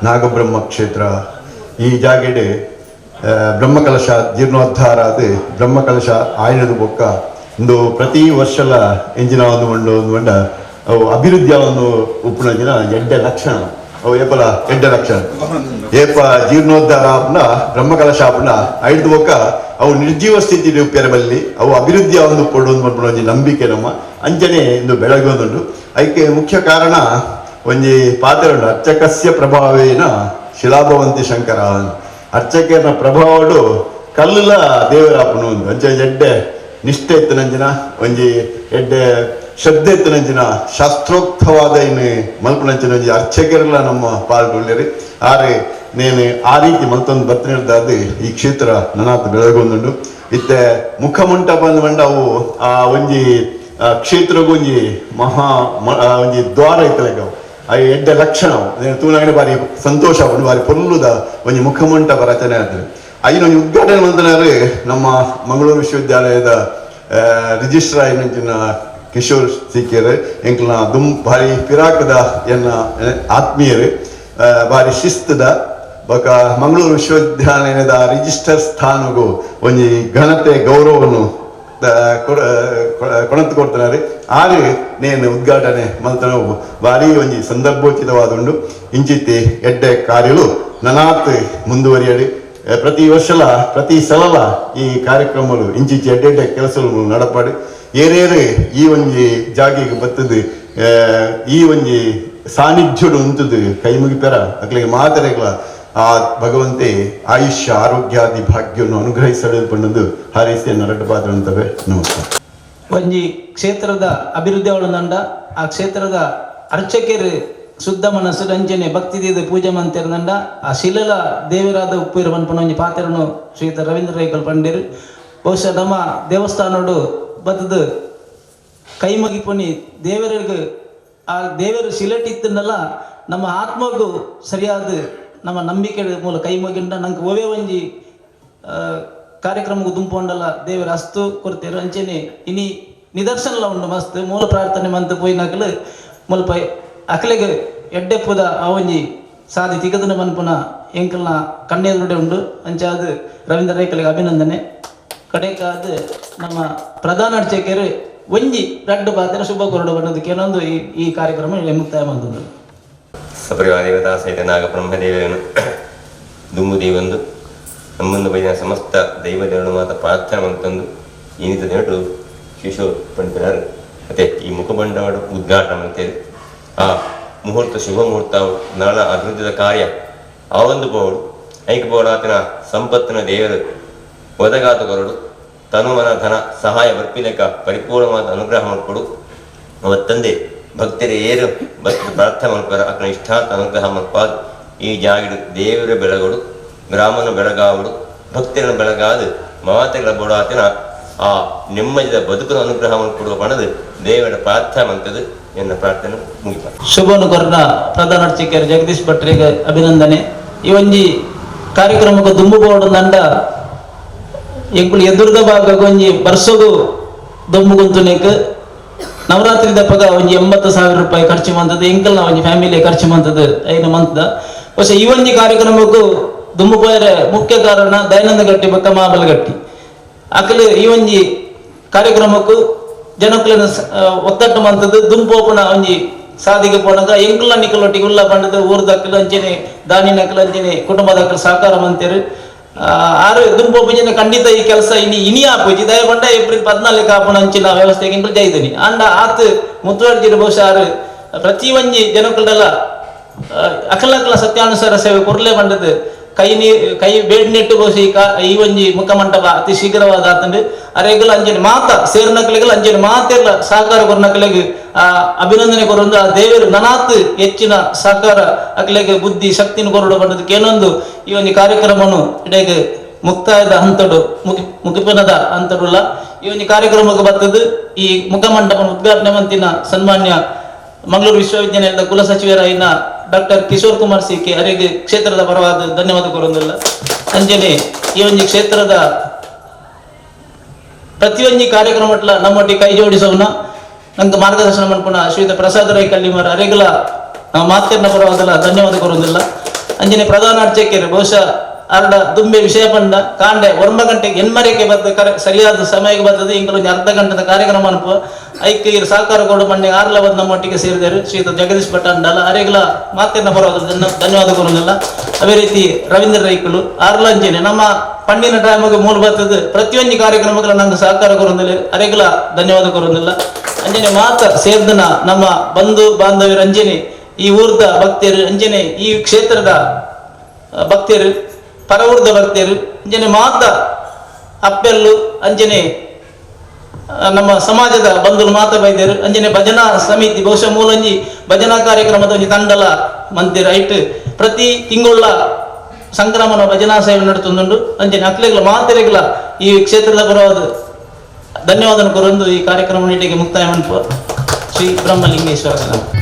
ನಾಗಬ್ರಹ್ಮ ಕ್ಷೇತ್ರ. ಈ ಜಾಗೆಡೆ ಬ್ರಹ್ಮಕಲಶ ಜೀರ್ಣೋದ್ಧಾರ ಅದು ಬ್ರಹ್ಮಕಲಶ ಆಯ್ನದು ಬೊಕ್ಕ ಒಂದು ಪ್ರತಿ ವರ್ಷಲ ಎಂಜಿನ ಒಂದು ಮಂಡ ಅವು ಅಭಿವೃದ್ಧಿಯನ್ನು ಉಪ್ಪುನಂಚಿನ ಎಡ್ಡೆ ಲಕ್ಷಣ ಅವು ಏಪಲ ಎಡ್ಡೆ ಲಕ್ಷಣ ಏಪ ಜೀರ್ಣೋದ್ಧಾರ ಆಪುನ ಬ್ರಹ್ಮಕಲಶ ಆಪುನ ಐದು ಬೊಕ್ಕ ಅವು ನಿರ್ಜೀವ ಸ್ಥಿತಿ ಉಪ್ಪಿರಬಲ್ಲಿ ಅವು ಅಭಿವೃದ್ಧಿಯ ಒಂದು ಕೊಡೋದು ಮಾಡ್ಬಿಡೋ ಒಂಜಿ ನಂಬಿಕೆ ನಮ್ಮ ಅಂಚನೆ ಇಂದು ಬೆಳಗೋದುಂಡು. ಅದಕ್ಕೆ ಮುಖ್ಯ ಕಾರಣ ಒಂಜಿ ಪಾತ್ರ ಉಂಟು ಅರ್ಚಕಸ್ಯ ಪ್ರಭಾವೇನ ಶಿಲಾಭವಂತಿ ಶಂಕರ ಅರ್ಚಕನ ಪ್ರಭಾವಡು ಕಲ್ಲುಲ ದೇವರಾಪನು ಒಂದು ಅಂಚೆ ಎಡ್ಡೆ ನಿಷ್ಠೆ ಎತ್ತನಂಚಿನ ಒಂಜಿ ಎಡ್ಡೆ ಶ್ರದ್ಧೆ ಎತ್ತನಂಚಿನ ಶಾಸ್ತ್ರೋಕ್ತವಾದ ಇನ್ನು ಮಲ್ಪನಂಚಿನ ಒಂಜಿ ಅರ್ಚಕರೆಲ್ಲ ನಮ್ಮ ಪಾಲ್ಗೊಳ್ಳೇರಿ ಆರೆ ನೇನು ಆ ರೀತಿ ಮತ್ತೊಂದು ಬರ್ತನಿರ್ದಾದ ಈ ಕ್ಷೇತ್ರ ನನಾತ್ ಬೆಳಗೊಂದುಂಡು. ಇತ್ತೆ ಮುಖಮಂಟಪ ಅಂದ್ ಅವು ಆ ಒಂಜಿ ಕ್ಷೇತ್ರಗೊಂಜಿ ಒಂಜಿ ದ್ವಾರ ಇತ್ತಲೆಗವು ಆ ಎಡ್ಡೆ ಲಕ್ಷಣ ತೂನಗಡೆ ಬಾರಿ ಸಂತೋಷ ಉಂಡು ಬಾರಿ ಪೊಲ್ಲುದ ಒಂಜಿ ಮುಖಮಂಟಪ ರಚನೆ ಆಗ್ತದೆ. ಐನೊಂದು ಉದ್ಘಾಟನೆ ಮಂತನಾರು ನಮ್ಮ ಮಂಗಳೂರು ವಿಶ್ವವಿದ್ಯಾಲಯದ ರಿಜಿಸ್ಟ್ರಾರ್ ಆಯ್ನಂಚಿನ ಕಿಶೋರ್ ಸಿಕ್ಕೇರು ಎಂಕ್ಲನ ಭಾರಿ ಪಿರಾಕದ ಎನ್ನ ಆತ್ಮೀಯರು ಭಾರಿ ಶಿಸ್ತದ ಬೊಕ ಮಂಗಳೂರು ವಿಶ್ವವಿದ್ಯಾಲಯದ ರಿಜಿಸ್ಟರ್ ಸ್ಥಾನಗೂ ಒಂಜಿ ಘನತೆ ಗೌರವವನ್ನು ಕೊಣತ್ತು ಕೊಡ್ತಾರೆ. ಆರು ನೇನು ಉದ್ಘಾಟನೆ ಮಂತನವು ಭಾರಿ ಒಂಜಿ ಸಂದರ್ಭೋಚಿತವಾದುಂಡು. ಇಂಚಿತ್ತಿ ಎಡ್ಡೆ ಕಾರ್ಯಲು ನನಾತ್ ಮುಂದುವರಿಯಡಿ ಪ್ರತಿ ವರ್ಷಲ ಪ್ರತಿ ಸಲಲ ಈ ಕಾರ್ಯಕ್ರಮಗಳು ಇಂಚಿಂಚಿ ಎಡ್ಡೆ ಕೆಲಸಗಳು ನಡಪಾಡಿ ಏರೇರು ಈ ಒಂಜಿ ಜಾಗಿಗೆ ಬತ್ತದು ಈ ಒಂಜಿ ಸಾನ್ನಿಧ್ಯಡು ಉಂತದು ಕೈ ಮುಗಿಪೆರ ಅಕ್ಲಿಗೆ ಮಾತರೆಗಳ ಆ ಭಗವಂತೆ ಆಯುಷ್ಯ ಆರೋಗ್ಯಾದಿ ಭಾಗ್ಯವನ್ನು ಅನುಗ್ರಹಿಸಲ್ಪಣ್ಣದು ಹಾರೈಸಿ ನರಡು ಪಾತ್ರ ಅಂತವೆ. ನಮಸ್ಕಾರ. ಒಂಜಿ ಕ್ಷೇತ್ರದ ಅಭಿವೃದ್ಧಿ ಅವಳಂದ ಆ ಕ್ಷೇತ್ರದ ಅರ್ಚಕರು ಶುದ್ಧ ಮನಸ್ಸು ಅಂಚನೆ ಭಕ್ತಿ ದೇದ ಪೂಜೆ ಮಂತಿರಂದ ಆ ಶಿಲಲ ದೇವರಾದ ಉಪ್ಪಿರ ಪನ್ಪನ ಒಂಜಿ ಪಾತ್ರನು ಶ್ರೀಯುತ ರವೀಂದ್ರ ರೈಕಲ್ ಪಂಡಿರು. ಬಹುಶಃ ನಮ್ಮ ದೇವಸ್ಥಾನಡು ಬತ್ತದು ಕೈ ಮುಗಿಪುನಿ ದೇವರಿಗೆ ಆ ದೇವರ ಶಿಲಟಿತ್ತನ್ನಲ್ಲ ನಮ್ಮ ಆತ್ಮಗೂ ಸರಿಯಾದ ನಮ್ಮ ನಂಬಿಕೆ ಮೂಲ ಕೈ ಮುಗಿಂಡ ನಂಗೆ ಓವೇ ಒಂಜಿ ಕಾರ್ಯಕ್ರಮಕ್ಕೆ ದುಂಪುಂಡಲ್ಲ ದೇವರ ಅಸ್ತು ಕೊಡ್ತೇರು ಅಂಚೆನೆ ಇನಿ ನಿದರ್ಶನ ಉಂಡು ಮಸ್ತ್ ಮೂಲ ಪ್ರಾರ್ಥನೆ ಮಂತ್ ಪೋಯಿನಕಲು ಮುಲ್ಪ ಅಕಲೆಗೆ ಎಡ್ಡೆಪ್ಪುದ ಆ ಒಂಜಿ ಸಾಧಿ ತಿಗದನ ಮನ್ಪುನ ಎಂಕಲ್ನ ಕಣ್ಣೆದುರುಡೆ ಉಂಡು ಅಂಚಾದ ರವೀಂದ್ರ ರೈಕಲಿಗೆ ಅಭಿನಂದನೆ. ಕಡೆಕಾದ ನಮ್ಮ ಪ್ರಧಾನ ಅರ್ಚಕರು ಒಂಜಿ ರಡ್ಡು ಪಾತ್ರ ಶುಭ ಕೊರಡು ಬಣ್ಣದಕ್ಕೆ ಏನೊಂದು ಈ ಕಾರ್ಯಕ್ರಮ ಮುಕ್ತಾಯ ಬಂದದ್ದು. ಸಪರಿವಾರ ದೇವತಾ ಸಹಿತ ನಾಗ ಬ್ರಹ್ಮದೇವನು ದುಂಬುದೇವಂದು ನಮ್ಮನ್ನು ಬೈದ ಸಮಸ್ತ ದೈವದೇವನು ಮಾತ ಪ್ರಾರ್ಥನೆ ಮಂತಂದು ಏನಿತ ನೆರಟು ಕಿಶೋರ್ ಪಂಡಿತರು ಮತ್ತೆ ಈ ಮುಖಬಂಡವಾಡ ಉದ್ಘಾಟನೆ ಅಂತೇಳಿ ಆ ಮುಹೂರ್ತ ಶುಭ ಮುಹೂರ್ತ ನಾಳ ಅಭಿವೃದ್ಧಿಯ ಕಾರ್ಯ ಆ ಒಂದು ಬೋರ್ಡು ಐಕ ಬೋಡಾತನ ಸಂಪತ್ತಿನ ದೇವರು ಒದಗಾತ ಕೊರಡು ತನುಮನ ಧನ ಸಹಾಯ ಬರ್ಪಿಲೆಕ್ಕ ಪರಿಪೂರ್ಣವಾದ ಅನುಗ್ರಹ ಮಾಡಿಕೊಡು ಅವತ್ತಂದೆ ಭಕ್ತರೇ ಏರು ಭಕ್ತ ಪ್ರಾರ್ಥನೆ ಮಾಡ್ತಾರ ಅಕ್ಕನ ಇಷ್ಟಾರ್ಥ ಅನುಗ್ರಹ ಮಾಡ್ಪಾದ ಈ ಜಾಗಿಡು ದೇವರ ಬೆಳಗೋಡು ಗ್ರಾಮನ ಬೆಳಗಾವಡು ಭಕ್ತರ ಬೆಳಗಾದು ಮಾತೆಗಳ ಬೋಡಾತಿನ ಆ ನೆಮ್ಮದಿಯ ಬದುಕನ್ನು ಅನುಗ್ರಹ ಮಾಡಿಕೊಡುವ ಪಣದು ದೇವರ ಪ್ರಾರ್ಥನೆ ಅಂತದ್ದು ಎನ್ನ ಪ್ರಾರ್ಥನೆ ಮುಗಿತ. ಶುಭನು ಕೊರನ ಪ್ರಧಾನ ಅರ್ಚಕರು ಜಗದೀಶ್ ಭಟ್ರಿಗೆ ಅಭಿನಂದನೆ. ಈ ಒಂಜಿ ಕಾರ್ಯಕ್ರಮಕ್ಕೆ ದುಂಬು ಬೋರ್ಡು ನಂಡ ಎಂಕುಲು ಎದುರ್ದ ಭಾಗ ಒಂಜಿ ಬರ್ಸಗು ದೊಂಬು ಗುಂತುನೆಕ್ ನವರಾತ್ರಿ ದಪ್ಪಗ ಒಂಜಿ 80,000 ರೂಪಾಯಿ ಖರ್ಚು ಮಂತದ್ದು ಎಂಕಲ್ನ ಒಂಜಿ ಫ್ಯಾಮಿಲಿ ಖರ್ಚು ಮಂತದ್ದು ಐನ ಮಂತದ പക്ഷെ ಈ ಒಂಜಿ ಕಾರ್ಯಕ್ರಮಕ್ಕೂ ದುಂಬು ಪೋಯರ ಮುಖ್ಯ ಕಾರಣ ದಯಾನಂದ ಗಟ್ಟಿ ಬೊಕ್ಕ ಮಾಬಲ ಗಟ್ಟಿ ಅಕಲು ಈ ಒಂಜಿ ಕಾರ್ಯಕ್ರಮಕ್ಕೂ ಜನಕ್ಕಳನ್ನ ಒತ್ತಟ್ಟು ಮಂತದ್ದು ದುಂಪೋಪನ ಒಂಜಿ ಸಾದಿಗೆ ಪೋನಾಗ ಎಂಕುಲ ನಿಕಲೊಟ್ಟಿಗೆ ಉಲ್ಲ ಬಂಡದ ಊರ್ದಕ್ಕಲು ಅಂಚೆನೆ ದಾನಿನಕ್ಕಲು ಅಂಚೆನೆ ಕುಟುಂಬದಕ್ಕಲು ಸಹಕಾರ ಮಂತೇರು ಆರು ದುಂಬೋಪಂಚಿನ ಖಂಡಿತ ಈ ಕೆಲಸ ಇನಿ ಆಪೋಜಿ ದಯ ಬಂಡ ಏಪ್ರಿಲ್ 14 ಆಪಣ ಅಂಚಿನ ವ್ಯವಸ್ಥೆಗೆ ಇಂಕ್ಲು ಜೈದನಿ ಅಂಡ ಆತ್ ಮುತ್ತುವರ್ಜಿರು ಬಹುಶಃ ಆರು ಪ್ರತಿ ಒಂಜಿ ಜನಕಲ್ದಲ್ಲ ಅಕಲಕಲ ಸತ್ಯಾನುಸಾರ ಸೇವೆ ಕೊರ್ಲೆ ಬಂಡದ ಕೈ ಬೇಡ್ನೆಟ್ಟು ಬಹುಶಃ ಈ ಒಂಜಿ ಮುಖಮಂಟಪ ಅತಿ ಶೀಘ್ರವಾದ ಆತಂಡು ಅರೆಗಲ ಅಂಜನೆ ಮಾತ ಸೇರ್ನಕಲೆಗಲ ಅಂಜನೆ ಮಾತೆಲ್ಲ ಸಹಕಾರ ಕೊರ್ನಕಲೆಗೆ ಅಭಿನಂದನೆ ಕೊರೊಂದು ಆ ದೇವರು ನನಾತ್ ಹೆಚ್ಚಿನ ಸಹಕಾರ ಅಕಲೆಗೆ ಬುದ್ಧಿ ಶಕ್ತಿನ ಕೊರಡು ಬಂದದಕ್ಕೆ ಏನೊಂದು ಈ ಒಂದು ಕಾರ್ಯಕ್ರಮವನ್ನು ಇಡೆಗೆ ಮುಕ್ತಾಯದ ಹಂತಡು ಮುಗಿಪನದ ಹಂತಡುಲ್ಲ ಈ ಒಂದು ಕಾರ್ಯಕ್ರಮಕ್ಕೆ ಬರ್ತದ್ದು ಈ ಮುಖಮಂಟಪ ಉದ್ಘಾಟನೆ ಮಂತಿನ ಸನ್ಮಾನ್ಯ ಮಂಗಳೂರು ವಿಶ್ವವಿದ್ಯಾನಿಲಯದ ಕುಲಸಚಿವರಾಯಿನ ಡಾಕ್ಟರ್ ಕಿಶೋರ್ ಕುಮಾರ್ ಸಿಕೆ ಅವರಿಗೆ ಕ್ಷೇತ್ರದ ಪರವಾದ ಧನ್ಯವಾದ ಕೊರೊಂದಿಲ್ಲ ಅಂಜನೆ ಈ ಒಂದು ಕ್ಷೇತ್ರದ ಪ್ರತಿಯೊಂದು ಕಾರ್ಯಕ್ರಮ ನಮ್ಮೊಟ್ಟಿಗೆ ಕೈ ಜೋಡಿಸೋಣ ನಂಗೆ ಮಾರ್ಗದರ್ಶನ ಮಾಡ್ಕೊಂಡ ಶ್ರೀಯುತ ಪ್ರಸಾದ್ ರೈ ಕಲ್ಲಿಮರ ಅರೆಗಲ ನಾವು ಮಾತೇರ್ನ ಪರವಾದಲ್ಲ ಧನ್ಯವಾದ ಕೊರೊಂದಿಲ್ಲ ಅಂಜನೆ ಪ್ರಧಾನ ಅರ್ಚಕರು ಬಹುಶಃ ಅರ್ಧ ದುಂಬೆ ವಿಷಯ ಪಂಡ ಕಾಂಡೆ 1 ಗಂಟೆಗೆ ಎನ್ಮರೆಗೆ ಬರ್ತದೆ ಸರಿಯಾದ ಸಮಯಕ್ಕೆ ಬರ್ತದೆ ಇಂಕಲೊಂದು ಅರ್ಧ ಗಂಟೆದ ಕಾರ್ಯಕ್ರಮ ಅನುಭವ ಐಕ್ಯ ಸಹಕಾರ ಕೊಡು ಮಂಡೆ ಆರ್ಲ ಬಂದು ನಮ್ಮೊಟ್ಟಿಗೆ ಸೇರಿದರು ಶ್ರೀಯುತ ಜಗದೀಶ್ ಭಟ್ ಅಂಡಲ್ಲ ಅರೆಗಲ ಮಾತೇರ್ನ ಪರವಾದ ಧನ್ಯವಾದ ಕೊರೊಂದಿಲ್ಲ ಅದೇ ರೀತಿ ರವೀಂದ್ರ ರೈಕಲು ಆರ್ಲ ಅಂಜನೆ ನಮ್ಮ ಪಂಡಿನ ಟೈಮಿಗೆ ಮೂಲ ಬರ್ತದೆ ಪ್ರತಿಯೊಂದು ಕಾರ್ಯಕ್ರಮಗಳ ನಂಗೆ ಸಹಕಾರ ಕೊರೊಂದಿಲ್ಲ ಅರೆಗಲ ಧನ್ಯವಾದ ಕೊರೊಂದಿಲ್ಲ ಅಂಜನೆ ಮಾತ ಸೇರ್ದನ ನಮ್ಮ ಬಂಧು ಬಾಂಧವ್ಯರು ಅಂಜನೆ ಈ ಊರ್ದ ಭಕ್ತಿಯರು ಅಂಜನೆ ಈ ಕ್ಷೇತ್ರದ ಭಕ್ತಿಯರು ಪರವೂರ್ದ ಭಕ್ತಿಯರು ಅಂಜನೆ ಮಾತ ಅಪ್ಪೆಲ್ಲು ಅಂಜನೆ ನಮ್ಮ ಸಮಾಜದ ಬಂಧುಗಳು ಮಾತ ಬೈದ್ಯರು ಅಂಜನೆ ಭಜನಾ ಸಮಿತಿ ಬಹುಶಃ ಮೂಲಂಜಿ ಭಜನಾ ಕಾರ್ಯಕ್ರಮದ ಒಂಜಿ ತಂಡಲ ಮಂದಿರ ಐಟ್ ಪ್ರತಿ ತಿಂಗಳ ಸಂಕ್ರಮಣ ಭಜನಾ ಸೇವೆ ನಡೆತುಂಡು ಅಂಜನೆ ಅಕ್ಲೆಗಳ ಮಾತೆರೆಗಳ ಈ ಕ್ಷೇತ್ರದ ಪರವಾದ ಧನ್ಯವಾದ ಕೊರೊಂದು ಈ ಕಾರ್ಯಕ್ರಮ ನೀಟಿಗೆ ಮುಕ್ತಾಯ ಮನ್ಪ ಶ್ರೀ ಬ್ರಹ್ಮಲಿಂಗೇಶ್ವರ